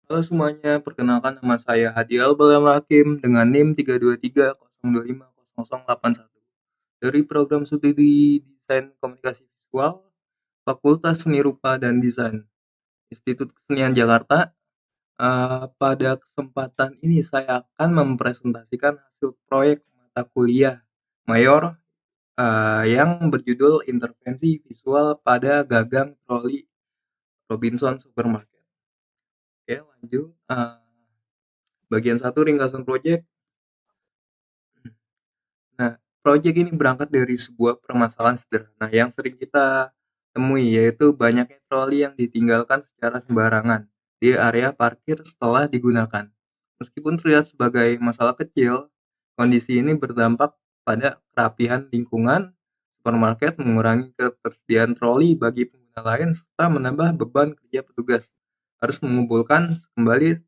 Halo semuanya, perkenalkan nama saya Hadi Albalam Rakim dengan NIM 32302508081 dari program studi Desain Komunikasi Visual, Fakultas Seni Rupa dan Desain, Institut Kesenian Jakarta. Pada kesempatan ini saya akan mempresentasikan hasil proyek mata kuliah mayor yang berjudul Intervensi Visual pada Gagang Troli Robinson Supermarket. Oke, lanjut. Bagian 1 ringkasan proyek. Nah, proyek ini berangkat dari sebuah permasalahan sederhana yang sering kita temui, yaitu banyaknya troli yang ditinggalkan secara sembarangan di area parkir setelah digunakan. Meskipun terlihat sebagai masalah kecil, kondisi ini berdampak pada kerapihan lingkungan supermarket, mengurangi ketersediaan troli bagi pengguna lain, serta menambah beban kerja petugas harus mengumpulkan kembali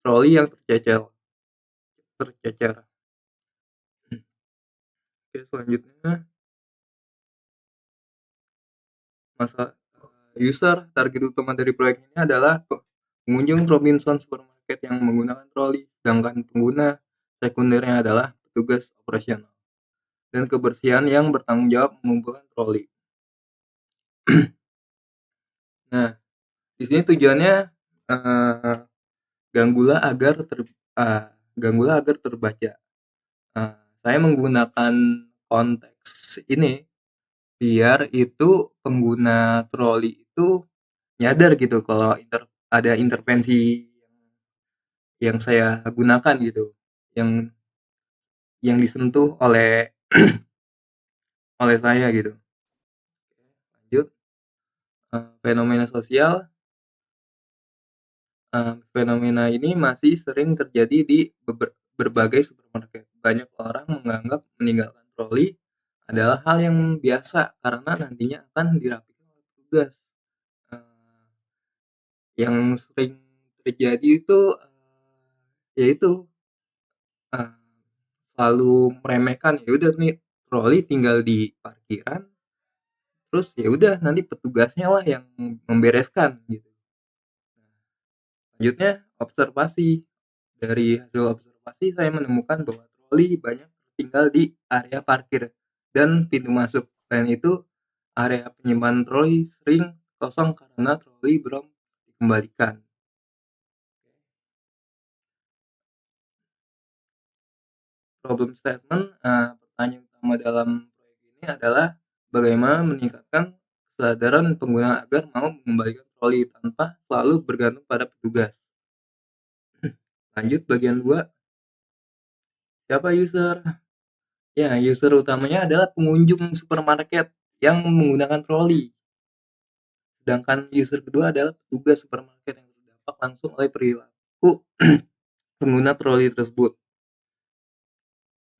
troli yang tercecer. Oke, selanjutnya masalah user target utama dari proyek ini adalah pengunjung Robinson Supermarket yang menggunakan troli, sedangkan pengguna sekundernya adalah petugas operasional dan kebersihan yang bertanggung jawab mengumpulkan troli. Nah, di sini tujuannya uh, Ganggula agar Ganggula agar terbaca. Saya menggunakan konteks ini biar itu pengguna troli itu nyadar gitu kalau ada intervensi yang saya gunakan gitu, yang disentuh oleh saya gitu. Lanjut. Fenomena sosial. Fenomena ini masih sering terjadi di berbagai supermarket. Banyak orang menganggap meninggalkan troli adalah hal yang biasa karena nantinya akan dirapikan oleh petugas. Yang sering terjadi itu yaitu selalu meremehkan, ya udah nih troli tinggal di parkiran, terus ya udah nanti petugasnya lah yang membereskan gitu. Selanjutnya observasi. Dari hasil observasi saya menemukan bahwa troli banyak tinggal di area parkir dan pintu masuk. Selain itu, area penyimpanan troli sering kosong karena troli belum dikembalikan. Problem statement, pertanyaan utama dalam proyek ini adalah bagaimana meningkatkan kesadaran pengguna agar mau mengembalikan troli tanpa selalu bergantung pada petugas. Lanjut bagian 2. Siapa user? Ya, user utamanya adalah pengunjung supermarket yang menggunakan troli. Sedangkan user kedua adalah petugas supermarket yang terdampak langsung oleh perilaku pengguna troli tersebut.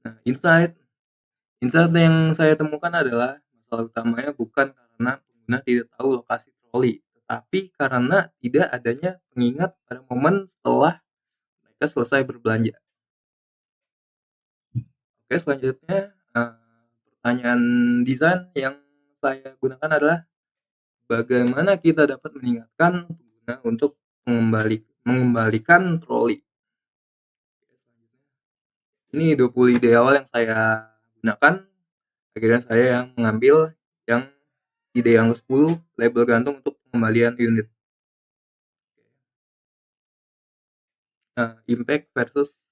Nah, insight yang saya temukan adalah masalah utamanya bukan karena pengguna tidak tahu lokasi troli, tetapi karena tidak adanya pengingat pada momen setelah mereka selesai berbelanja. Oke, selanjutnya pertanyaan desain yang saya gunakan adalah bagaimana kita dapat mengingatkan pengguna untuk mengembalikan troli. Ini 20 ide awal yang saya gunakan. Akhirnya saya yang mengambil yang ide yang ke-10, label gantung untuk pengembalian unit. Impact versus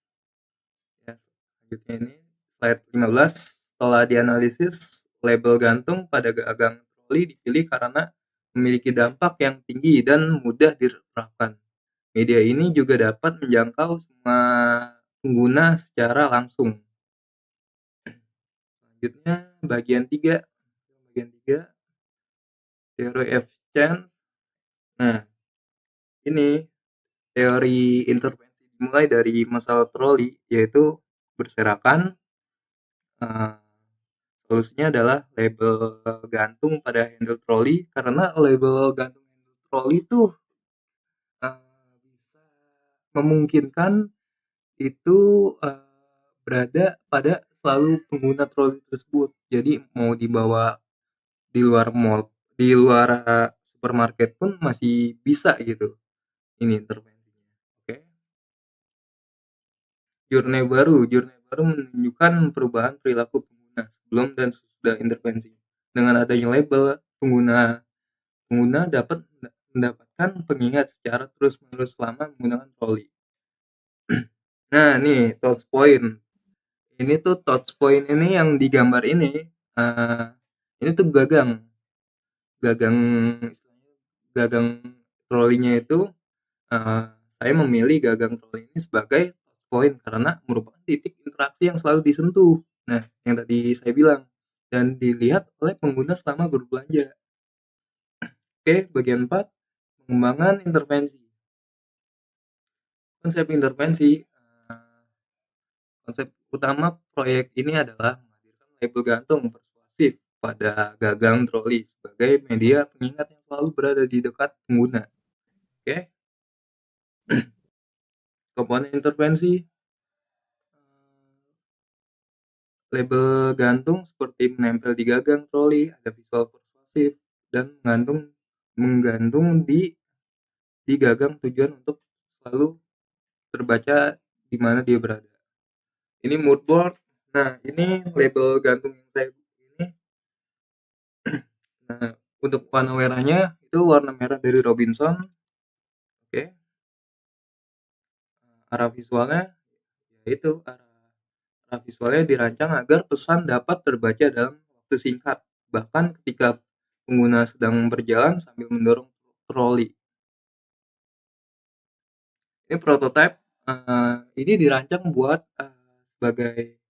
selanjutnya ini slide 15. Setelah dianalisis, label gantung pada gagang troli dipilih karena memiliki dampak yang tinggi dan mudah diterapkan. Media ini juga dapat menjangkau semua pengguna secara langsung. Selanjutnya bagian 3. Theory of change. Nah, ini teori intervensi dimulai dari masalah troli, yaitu berserakan. Solusinya adalah label gantung pada handle troli, karena label gantung handle troli itu bisa memungkinkan itu berada pada selalu pengguna troli tersebut. Jadi mau dibawa di luar mall, di luar supermarket pun masih bisa gitu ini intervensinya. Journey baru menunjukkan perubahan perilaku pengguna sebelum dan sesudah intervensi. Dengan adanya label, pengguna pengguna dapat mendapatkan pengingat secara terus-menerus selama menggunakan troli. Nah, nih touch point. Ini tuh touch point ini yang digambar ini. eh, ini tuh gagang, gagang, gagang trolinya itu. eh, saya memilih gagang troli ini sebagai touch point karena merupakan titik interaksi yang selalu disentuh. Nah, yang tadi saya bilang dan dilihat oleh pengguna selama berbelanja. Oke, bagian 4, pengembangan intervensi. Konsep intervensi, konsep utama proyek ini adalah menghadirkan label gantung persuasif pada gagang troli sebagai media pengingat yang selalu berada di dekat pengguna. Oke, komponen intervensi, label gantung seperti menempel di gagang troli, ada visual persuasif dan menggantung di gagang tujuan untuk selalu terbaca di mana dia berada. Ini mood board. Nah, ini label gantung yang saya ini. Nah, untuk warna merahnya itu warna merah dari Robinson. Oke. Arah visualnya yaitu arah visualnya dirancang agar pesan dapat terbaca dalam waktu singkat, bahkan ketika pengguna sedang berjalan sambil mendorong troli. Ini prototipe. Ini dirancang buat sebagai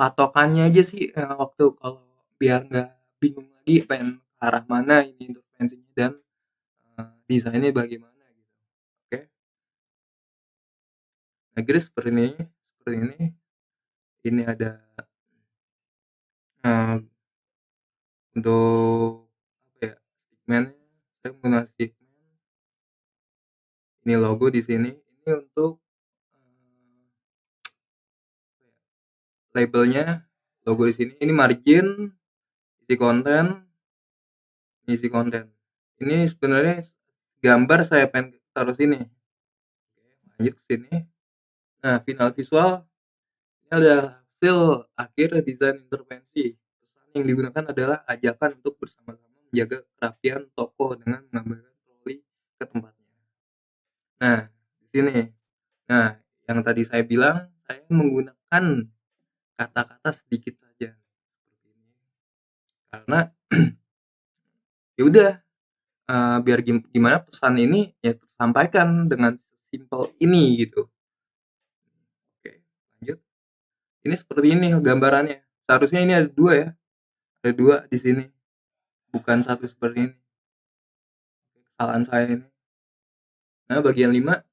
patokannya aja sih, waktu kalau biar nggak bingung lagi pengen ke arah mana ini intervensinya dan desainnya bagaimana gitu. Oke. Nah, Grace seperti ini, seperti ini. Ini ada uh, untuk apa ya? Stickman. Saya menggunakan stickman. Ini logo di sini. Ini untuk labelnya, logo di sini. Ini margin, isi konten, isi konten. Ini sebenarnya gambar saya pengen taruh sini. Oke, lanjut ke sini. Nah, final visual ini adalah hasil akhir desain intervensi. Pesan yang digunakan adalah ajakan untuk bersama-sama menjaga kerapian toko dengan mengambilkan troli ke tempatnya. Nah, di sini. Nah, yang tadi saya bilang, saya menggunakan kata-kata sedikit saja seperti ini. Karena ya udah, biar gimana pesan ini ya tersampaikan dengan simpel ini gitu. Oke, lanjut. Ini seperti ini gambarannya. Seharusnya ini ada dua ya. Ada dua di sini. Bukan satu seperti ini. Kesalahan saya ini. Nah, bagian 5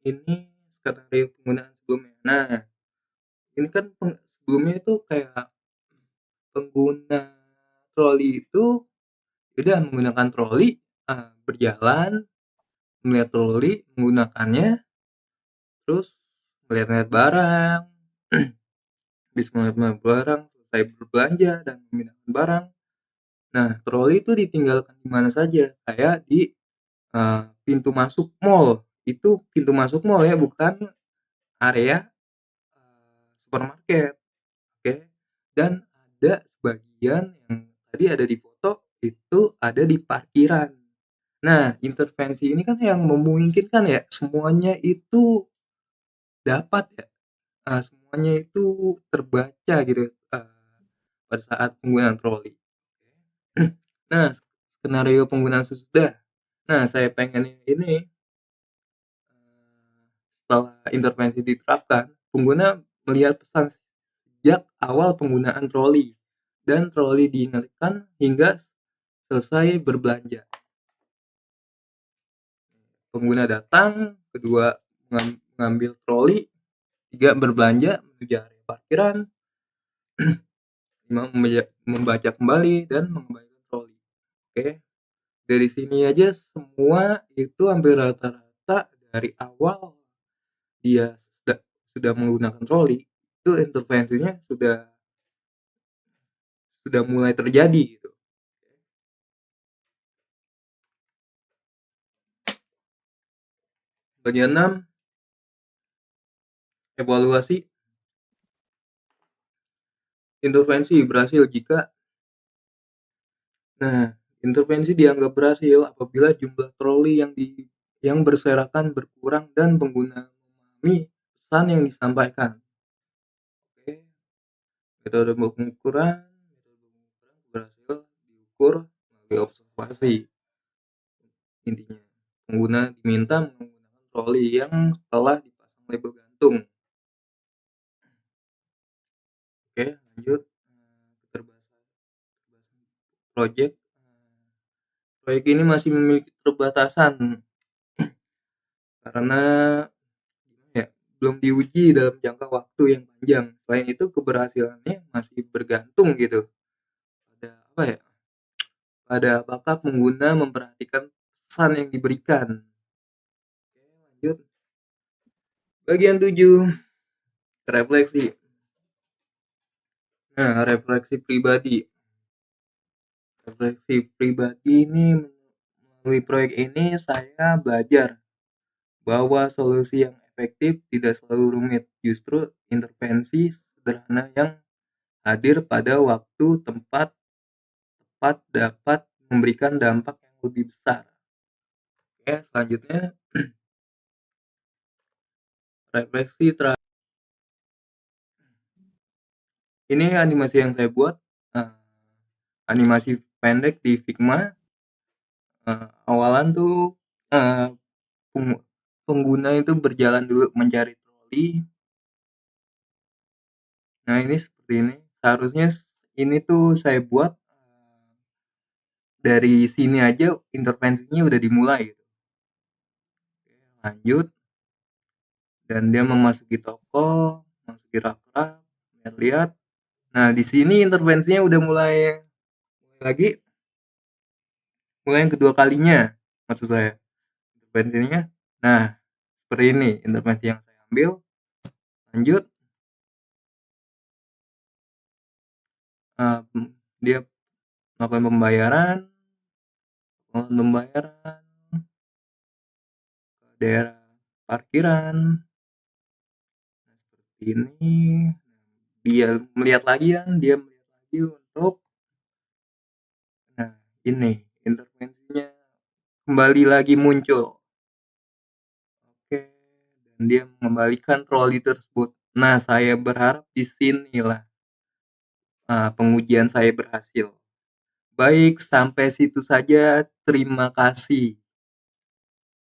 ini skenario penggunaan sebelumnya. Nah, ini kan sebelumnya itu kayak pengguna troli itu udah menggunakan troli, berjalan melihat troli, menggunakannya, terus melihat-lihat barang, habis melihat barang, selesai berbelanja dan memindahkan barang. Nah, troli itu ditinggalkan di mana saja, kayak di pintu masuk mall. Itu pintu masuk mall ya, bukan area supermarket. Oke. Dan ada sebagian yang tadi ada di foto itu ada di parkiran. Nah, intervensi ini kan yang memungkinkan ya semuanya itu dapat ya, semuanya itu terbaca gitu pada saat penggunaan troli. Nah, skenario penggunaan sesudah. Nah, saya pengen ini setelah intervensi diterapkan, pengguna melihat pesan sejak awal penggunaan troli dan troli diingatkan hingga selesai berbelanja. Pengguna datang, kedua mengambil troli, tiga berbelanja menuju area parkiran, lima membaca kembali dan mengembalikan troli. Oke, dari sini aja semua itu hampir rata-rata dari awal dia sudah menggunakan troli itu intervensinya sudah mulai terjadi gitu. Bagian 6, evaluasi. Intervensi berhasil jika intervensi dianggap berhasil apabila jumlah troli yang berserakan berkurang dan pengguna memahami pesan yang disampaikan. Oke. Metode pengukuran berhasil diukur melalui observasi. Intinya, pengguna diminta menggunakan troli yang telah dipasang label gantung. Oke, lanjut. Proyek ini masih memiliki keterbatasan karena belum diuji dalam jangka waktu yang panjang. Selain itu, keberhasilannya masih bergantung gitu pada apakah pengguna memperhatikan pesan yang diberikan. Oke, lanjut. Bagian 7, refleksi. Refleksi pribadi. Refleksi pribadi ini, melalui proyek ini saya belajar bahwa solusi yang efektif tidak selalu rumit, justru intervensi sederhana yang hadir pada waktu tempat tepat dapat memberikan dampak yang lebih besar. Oke, selanjutnya refleksi terakhir. Ini animasi yang saya buat, animasi pendek di Figma. Awalan tuh pengguna itu berjalan dulu mencari troli. Nah, ini seperti ini. Seharusnya ini tuh saya buat dari sini aja intervensinya udah dimulai gitu. Oke, lanjut. Dan dia memasuki toko, memasuki rak-rak, lihat. Nah, di sini intervensinya udah mulai lagi. Mulai yang kedua kalinya, maksud saya. Intervensinya. Nah, seperti ini intervensi yang saya ambil. Lanjut. Dia melakukan pembayaran ke daerah parkiran. Nah, seperti ini. Dia melihat lagi untuk ini intervensinya kembali lagi muncul. Oke, dan dia mengembalikan troli tersebut. Nah, saya berharap di sinilah pengujian saya berhasil. Baik, sampai situ saja. Terima kasih.